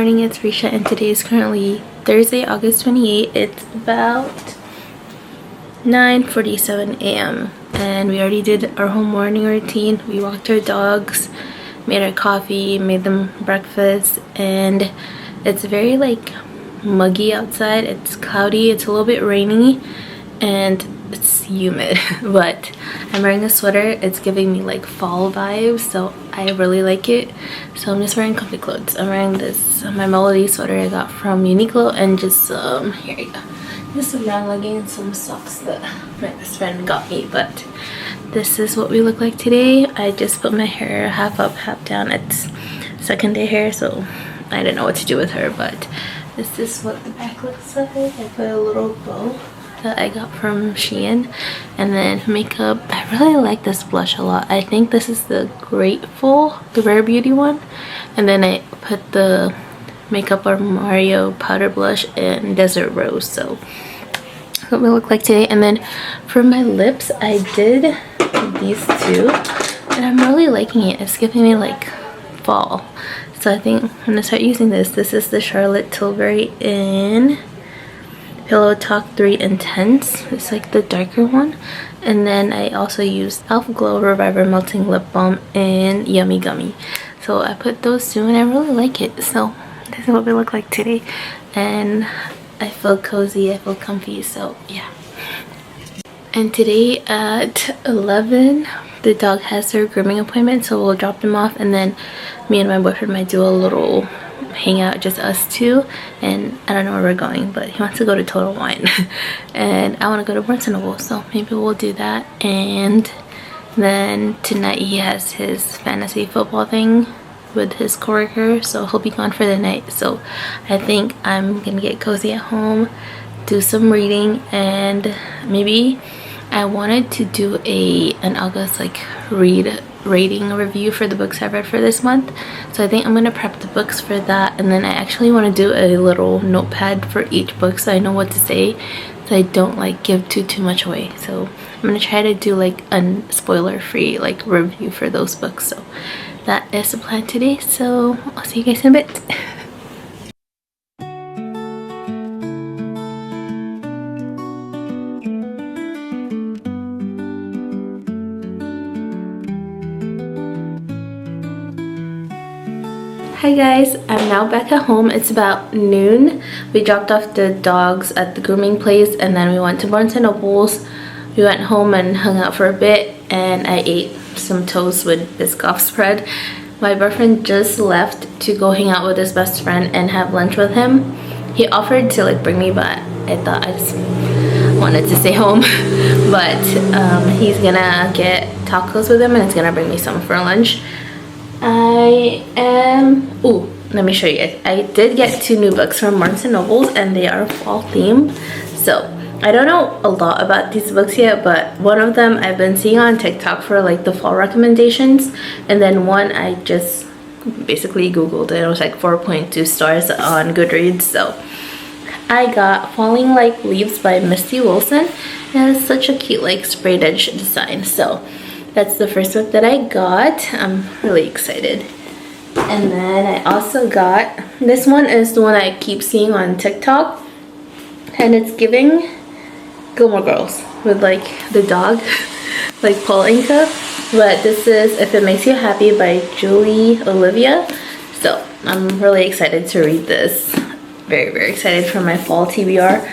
morning, it's Risha and today is currently Thursday, August 28th. It's about 9:47 a.m. and we already did our whole morning routine. We walked our dogs, made our coffee, made them breakfast, and it's very like muggy outside. It's cloudy, it's a little bit rainy, and it's humid. But I'm wearing a sweater. It's giving me like fall vibes, so I really like it. So I'm just wearing comfy clothes. I'm wearing this my Melody sweater I got from Uniqlo, and just here you go, just some brown leggings, some socks that my best friend got me. But this is what we look like today. I just put my hair half up, half down. It's second day hair, so I didn't know what to do with her, but this is what the back looks like. I put a little bow that I got from Shein, and then makeup. I really like this blush a lot. I think this is the Grateful, the Rare Beauty one, and then I put the Makeup Mario powder blush in Desert Rose. So that's what we look like today. And then for my lips, I did these two, and I'm really liking it. It's giving me like fall, so I think I'm gonna start using this. This is the Charlotte Tilbury in Pillow Talk 3 Intense. It's like the darker one. And then I also used Elf Glow Reviver Melting Lip Balm in Yummy Gummy. So I put those two and I really like it. So this is what we look like today. And I feel cozy, I feel comfy, so yeah. And today at 11, the dog has her grooming appointment, so we'll drop them off, and then me and my boyfriend might do a little hangout, just us two. And I don't know where we're going, but he wants to go to Total Wine and I want to go to Barnes & Noble, so maybe we'll do that. And then tonight he has his fantasy football thing with his coworker, so he'll be gone for the night. So I think I'm gonna get cozy at home, do some reading, and maybe I wanted to do an August like rating review for the books I've read for this month. So I think I'm gonna prep the books for that, and then I actually want to do a little notepad for each book so I know what to say, so I don't like give too much away. So I'm gonna try to do like a spoiler free like review for those books. So that is the plan today, so I'll see you guys in a bit. Hi guys, I'm now back at home. It's about noon. We dropped off the dogs at the grooming place, and then we went to Barnes & Noble's. We went home and hung out for a bit, and I ate some toast with Biscoff spread. My boyfriend just left to go hang out with his best friend and have lunch with him. He offered to like bring me, but I thought I just wanted to stay home. But he's gonna get tacos with him and he's gonna bring me some for lunch. Let me show you guys. I did get 2 new books from Barnes & Noble, and they are fall themed. So I don't know a lot about these books yet, but one of them I've been seeing on TikTok for like the fall recommendations, and then one I just basically googled and it was like 4.2 stars on Goodreads. So I got Falling Like Leaves by Misty Wilson. It has such a cute like sprayed edge design. So that's the first book that I got. I'm really excited. And then I also got, this one is the one I keep seeing on TikTok, and it's giving Gilmore Girls with like the dog, like Paul Anka. But this is If It Makes You Happy by Julie Olivia. So I'm really excited to read this. Very excited for my fall TBR.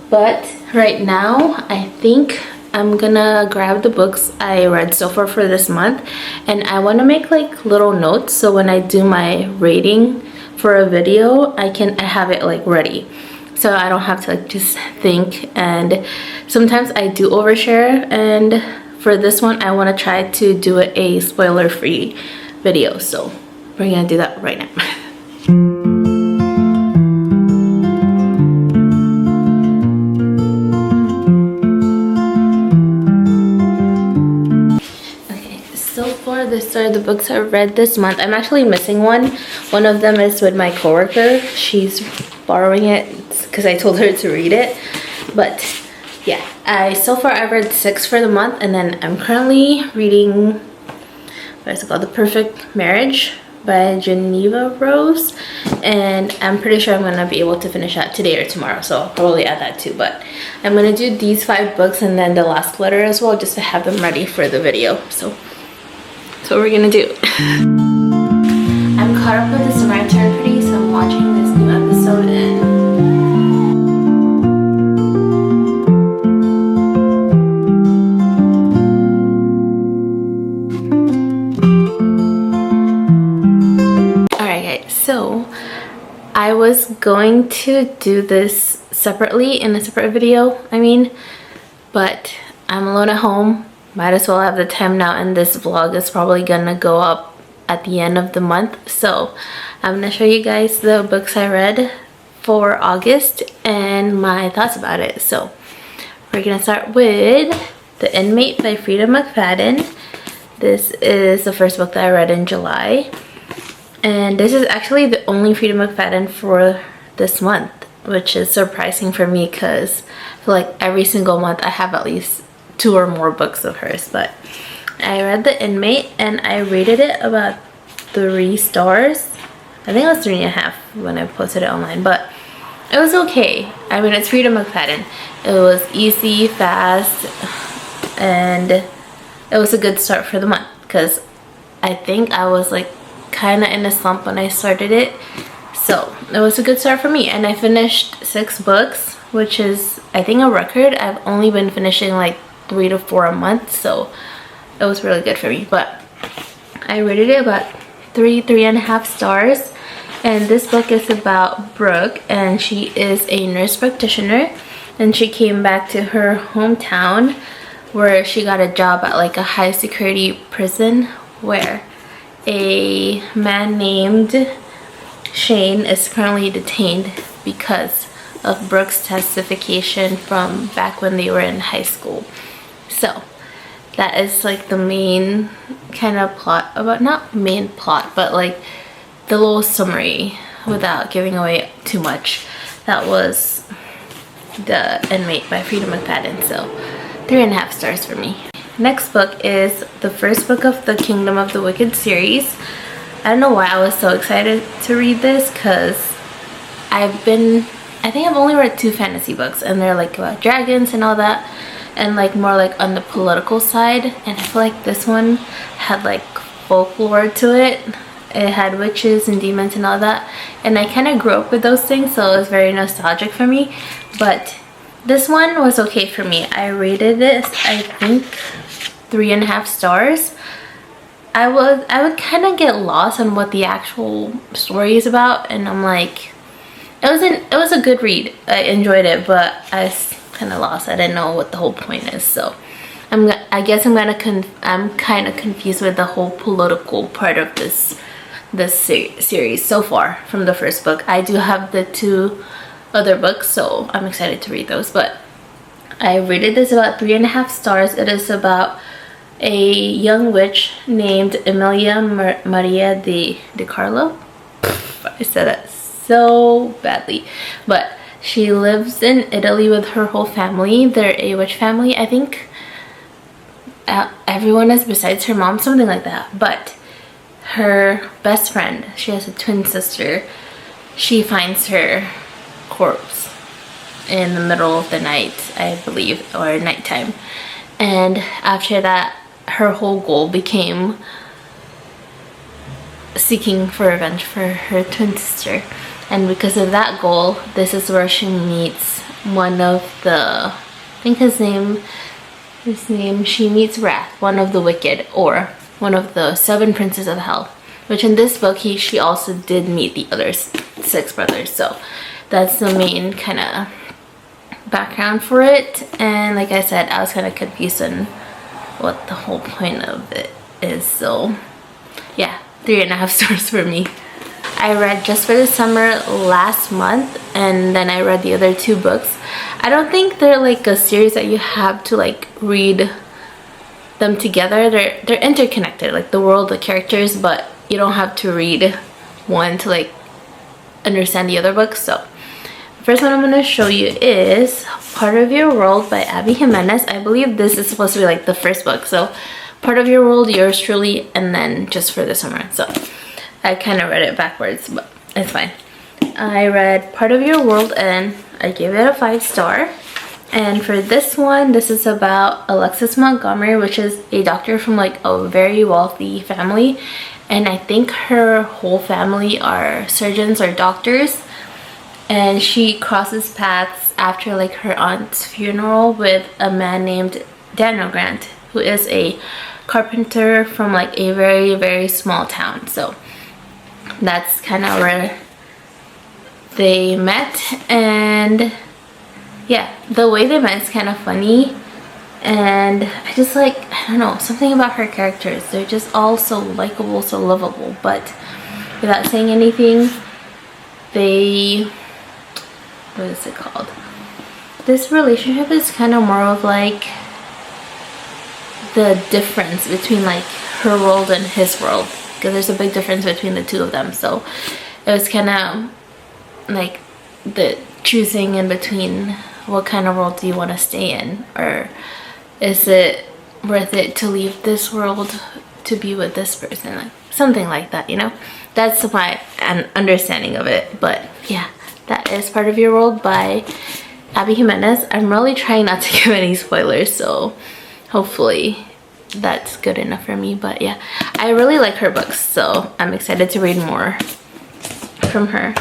But right now I think I'm gonna grab the books I read so far for this month, and I want to make like little notes so when I do my rating for a video I have it like ready, so I don't have to like just think. And sometimes I do overshare, and for this one I want to try to do a spoiler free video, so we're gonna do that right now. These are the books I read this month. I'm actually missing one. One of them is with my coworker. She's borrowing it because I told her to read it. But yeah, so far I've read 6 for the month, and then I'm currently reading, what is it called, The Perfect Marriage by Geneva Rose, and I'm pretty sure I'm gonna be able to finish that today or tomorrow, so I'll probably add that too. But I'm gonna do these 5 books and then the last letter as well, just to have them ready for the video. So that's what we're gonna do. I'm caught up with the Samaritan Pretty, so I'm watching this new episode and so I was going to do this separately in a separate video, but I'm alone at home. Might as well have the time now, and this vlog is probably gonna go up at the end of the month. So I'm gonna show you guys the books I read for August and my thoughts about it. So we're gonna start with The Inmate by Frida McFadden. This is the first book that I read in July. And this is actually the only Frida McFadden for this month, which is surprising for me because I feel like every single month I have at least 2 or more books of hers. But I read The Inmate and I rated it about 3 stars. I think it was 3.5 when I posted it online, but it was okay. It's Frida McFadden. It was easy, fast, and it was a good start for the month because I think I was like kind of in a slump when I started it, so it was a good start for me. And I finished 6 books, which is I think a record. I've only been finishing like 3 to 4 a month, so it was really good for me. But I rated it about 3.5 stars. And this book is about Brooke, and she is a nurse practitioner, and she came back to her hometown where she got a job at like a high security prison where a man named Shane is currently detained because of Brooke's testification from back when they were in high school. So that is like the main kind of plot about, not main plot, but like the little summary without giving away too much. That was The Inmate by Frida McFadden, so 3.5 stars for me. Next book is the first book of the Kingdom of the Wicked series. I don't know why I was so excited to read this, because I think I've only read 2 fantasy books, and they're like about dragons and all that, and like more like on the political side. And I feel like this one had like folklore to it. It had witches and demons and all that, and I kind of grew up with those things, so it was very nostalgic for me. But this one was okay for me. I rated it, I think, 3.5 stars. I would kind of get lost on what the actual story is about, and I'm like, it was a good read. I enjoyed it, but I was kind of lost. I didn't know what the whole point is. So I guess I'm kind of confused with the whole political part of this series so far from the first book. I do have the 2 other books, so I'm excited to read those. But I rated this about 3.5 stars. It is about a young witch named Emilia Maria de Carlo. I said that so badly, but she lives in Italy with her whole family. They're a witch family. I think everyone is besides her mom, something like that. But her best friend, she has a twin sister, she finds her corpse in the middle of the night, I believe, or nighttime. And after that, her whole goal became seeking for revenge for her twin sister. And because of that goal, this is where she meets one of the, I think she meets Wrath, one of the wicked, or one of the 7 princes of hell, which in this book she also did meet the other 6 brothers. So that's the main kind of background for it. And like I said, I was kind of confused on what the whole point of it is. So yeah, 3.5 stars for me. I read Just for the Summer last month, and then I read the other 2 books. I don't think they're like a series that you have to like read them together. They're interconnected, like the world, the characters, but you don't have to read one to like understand the other books. So the first one I'm going to show you is Part of Your World by Abby Jimenez. I believe this is supposed to be like the first book. So Part of Your World, Yours Truly, and then Just for the Summer. So I kind of read it backwards, but it's fine. I read Part of Your World and I gave it a 5-star. And for this one, this is about Alexis Montgomery, which is a doctor from like a very wealthy family. And I think her whole family are surgeons or doctors. And she crosses paths after like her aunt's funeral with a man named Daniel Grant, who is a carpenter from like a very, very small town. So that's kind of where they met. And yeah, the way they met is kind of funny, and I just like, I don't know, something about her characters. They're just all so likable, so lovable. But without saying anything, they, what is it called? This relationship is kind of more of like the difference between like her world and his world, because there's a big difference between the two of them. So it was kind of like the choosing in between, what kind of world do you want to stay in, or is it worth it to leave this world to be with this person, like something like that, you know? That's my understanding of it. But yeah, that is Part of Your World by Abby Jimenez. I'm really trying not to give any spoilers, so hopefully that's good enough for me. But yeah, I really like her books, so I'm excited to read more from her.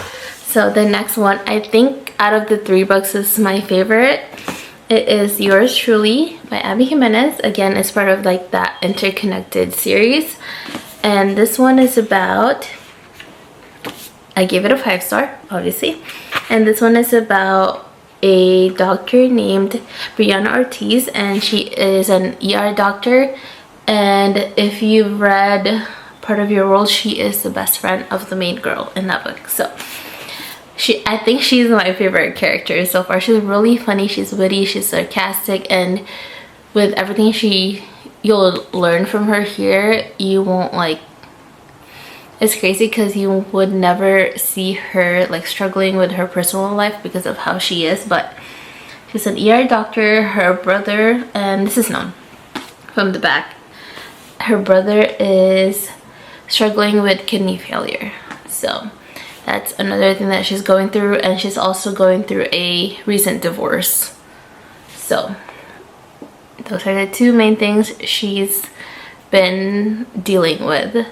So the next one, I think out of the 3 books, is my favorite. It is Yours Truly by Abby Jimenez. Again, it's part of like that interconnected series. And this one is about, I gave it a 5-star, obviously. And this one is about a doctor named Brianna Ortiz, and she is an ER doctor. And if you've read Part of Your World, she is the best friend of the main girl in that book. So I think she's my favorite character so far. She's really funny, she's witty, she's sarcastic, and with everything you'll learn from her here, you won't like, it's crazy because you would never see her like struggling with her personal life because of how she is. But she's an ER doctor. Her brother, and this is known from the back, her brother is struggling with kidney failure. So that's another thing that she's going through, and she's also going through a recent divorce. So those are the 2 main things she's been dealing with.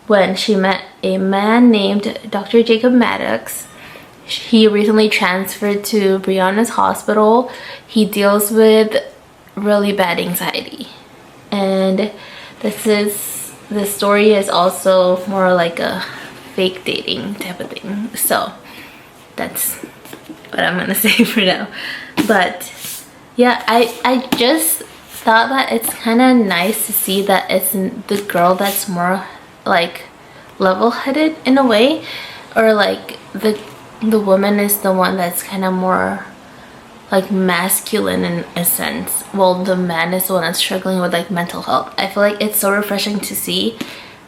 When she met a man named Dr. Jacob Maddox, he recently transferred to Brianna's hospital. He deals with really bad anxiety, and the story is also more like a fake dating type of thing. So that's what I'm gonna say for now. But yeah, I just thought that it's kind of nice to see that it's the girl that's more like level-headed in a way, or like the woman is the one that's kind of more like masculine in a sense, while the man is the one that's struggling with like mental health. I feel like it's so refreshing to see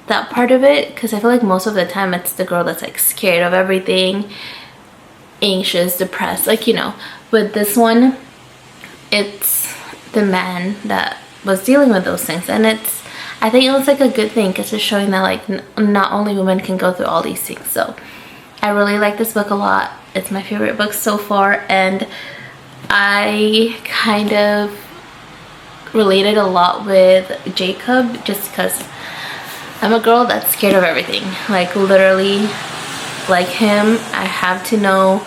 that part of it, because I feel like most of the time it's the girl that's like scared of everything, anxious, depressed, like, you know. With this one, it's the man that was dealing with those things, and I think it was like a good thing because it's showing that like not only women can go through all these things. So I really like this book a lot. It's my favorite book so far, and I kind of related a lot with Jacob just because I'm a girl that's scared of everything. Like literally, like him, I have to know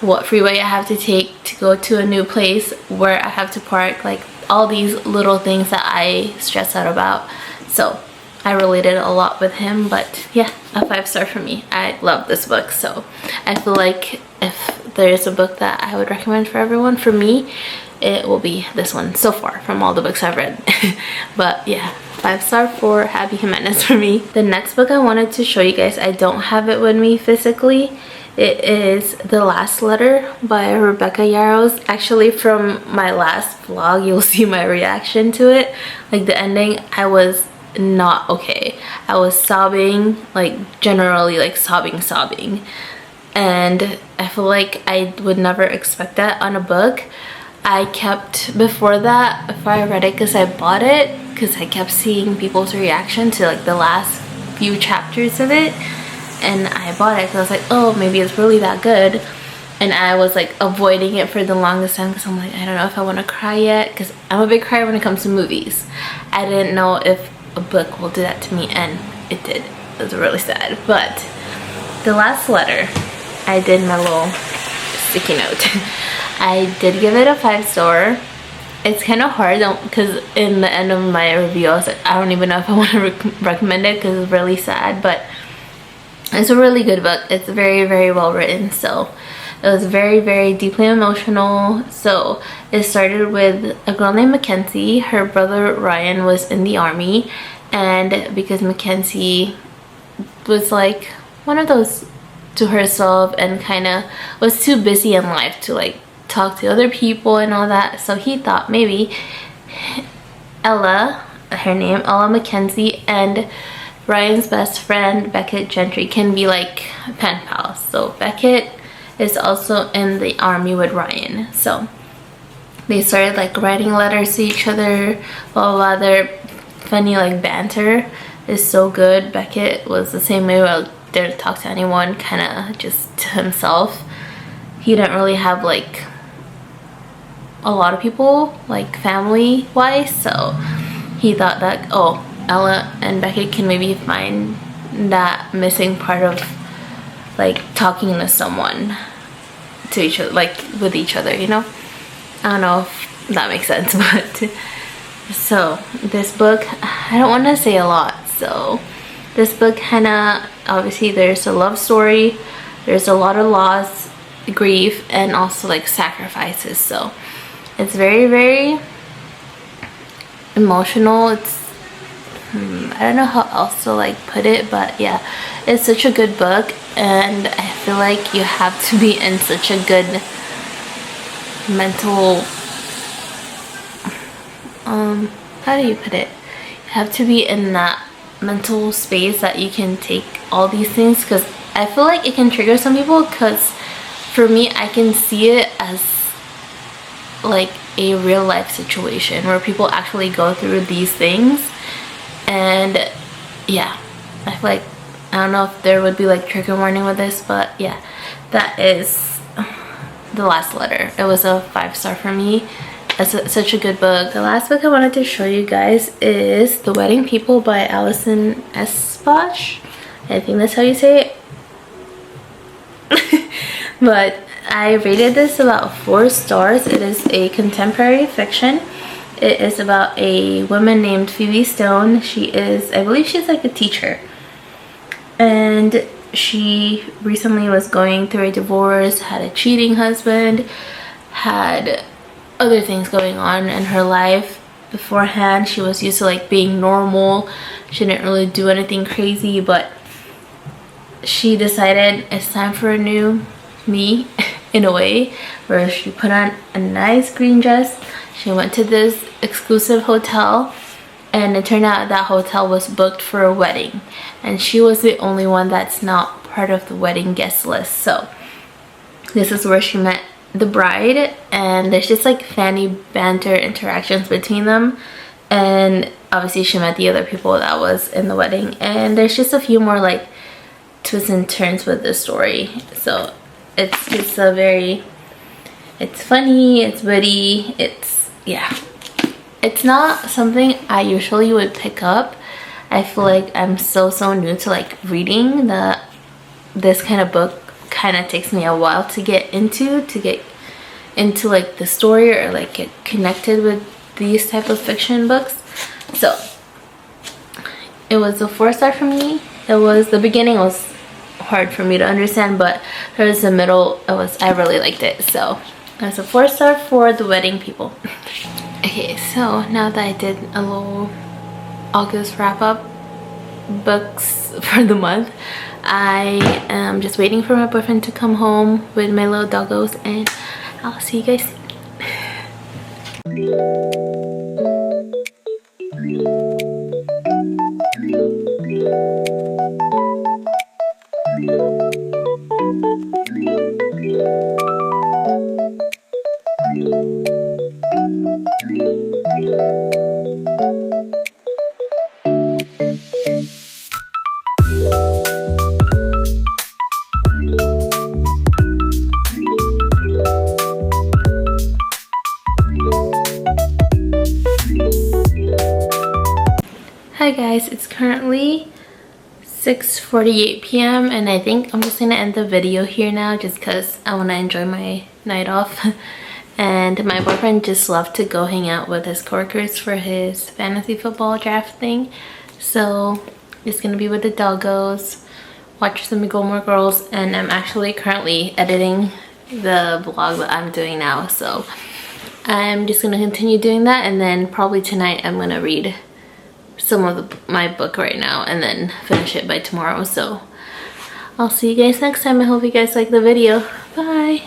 what freeway I have to take to go to a new place, where I have to park, like all these little things that I stress out about. So I related a lot with him. But yeah, a 5-star for me. I love this book. So I feel like if there's a book that I would recommend for everyone, for me, it will be this one so far from all the books I've read. But yeah, 5-star for Abby Jimenez for me. The next book I wanted to show you guys, I don't have it with me physically. It is The Last Letter by Rebecca Yarros. Actually, from my last vlog, you'll see my reaction to it. Like the ending, I was not okay. I was sobbing, like generally like sobbing. And I feel like I would never expect that on a book. I kept, before I read it, because I bought it, because I kept seeing people's reaction to like the last few chapters of it, and I bought it because I was like, oh, maybe it's really that good. And I was like avoiding it for the longest time because I'm like, I don't know if I want to cry yet, because I'm a big crier when it comes to movies. I didn't know if a book will do that to me, and it did. It was really sad. But the last letter, I did my little sticky note. I did give it a 5-star. It's kind of hard because in the end of my review I was like, I don't even know if I want to recommend it because it's really sad, but it's a really good book. It's very, very well written. So it was very, very deeply emotional. So it started with a girl named Mackenzie. Her brother Ryan was in the army, and because Mackenzie was like one of those to herself and kind of was too busy in life to like talk to other people and all that, so he thought maybe Ella, her name Ella Mackenzie, and Ryan's best friend Beckett Gentry can be like pen pals. So Beckett is also in the army with Ryan, so they started like writing letters to each other, blah blah blah. Their funny like banter is so good. Beckett was the same way, well, didn't talk to anyone, kind of just to himself. He didn't really have like a lot of people like family wise, so he thought that, oh, Ella and Beckett can maybe find that missing part of like talking to someone, to each other, like with each other, you know. I don't know if that makes sense, but so this book, I don't want to say a lot. So this book kind of, obviously there's a love story, there's a lot of loss, grief, and also like sacrifices. So it's very, very emotional. It's I don't know how else to like put it, but yeah, it's such a good book, and I feel like you have to be in such a good mental how do you put it, you have to be in that mental space that you can take all these things, because I feel like it can trigger some people, because for me, I can see it as like a real life situation where people actually go through these things. And yeah, I feel like, I don't know if there would be like trigger warning with this, but yeah, that is the last letter. It was a 5-star for me. It's such a good book. The last book I wanted to show you guys is The Wedding People by Alison Espach. I think that's how you say it. But I rated this about 4 stars. It is a contemporary fiction. It is about a woman named Phoebe Stone. She is, I believe she's like a teacher. And she recently was going through a divorce, had a cheating husband, had other things going on in her life beforehand. She was used to like being normal. She didn't really do anything crazy, but she decided it's time for a new me in a way, where she put on a nice green dress. She went to this exclusive hotel, and it turned out that hotel was booked for a wedding, and she was the only one that's not part of the wedding guest list. So this is where she met the bride, and there's just like funny banter interactions between them, and obviously she met the other people that was in the wedding, and there's just a few more like twists and turns with the story. So it's just a very, it's funny, it's witty, it's, yeah, it's not something I usually would pick up. I feel like I'm so new to like reading, that this kind of book kind of takes me a while to get into like the story, or like get connected with these type of fiction books. So it was a 4-star for me. It was, the beginning was hard for me to understand, but towards the middle I really liked it. So that's a 4-star for The Wedding People. Okay, so now that I did a little August wrap up books for the month, I am just waiting for my boyfriend to come home with my little doggos, and I'll see you guys soon. Hi guys, it's currently 6:48 p.m. and I think I'm just gonna end the video here now just because I want to enjoy my night off. And my boyfriend just left to go hang out with his coworkers for his fantasy football draft thing. So just gonna be with the doggos, watch some Gilmore Girls, and I'm actually currently editing the vlog that I'm doing now. So I'm just gonna continue doing that, and then probably tonight I'm gonna read some of my book right now and then finish it by tomorrow. So I'll see you guys next time. I hope you guys like the video. Bye.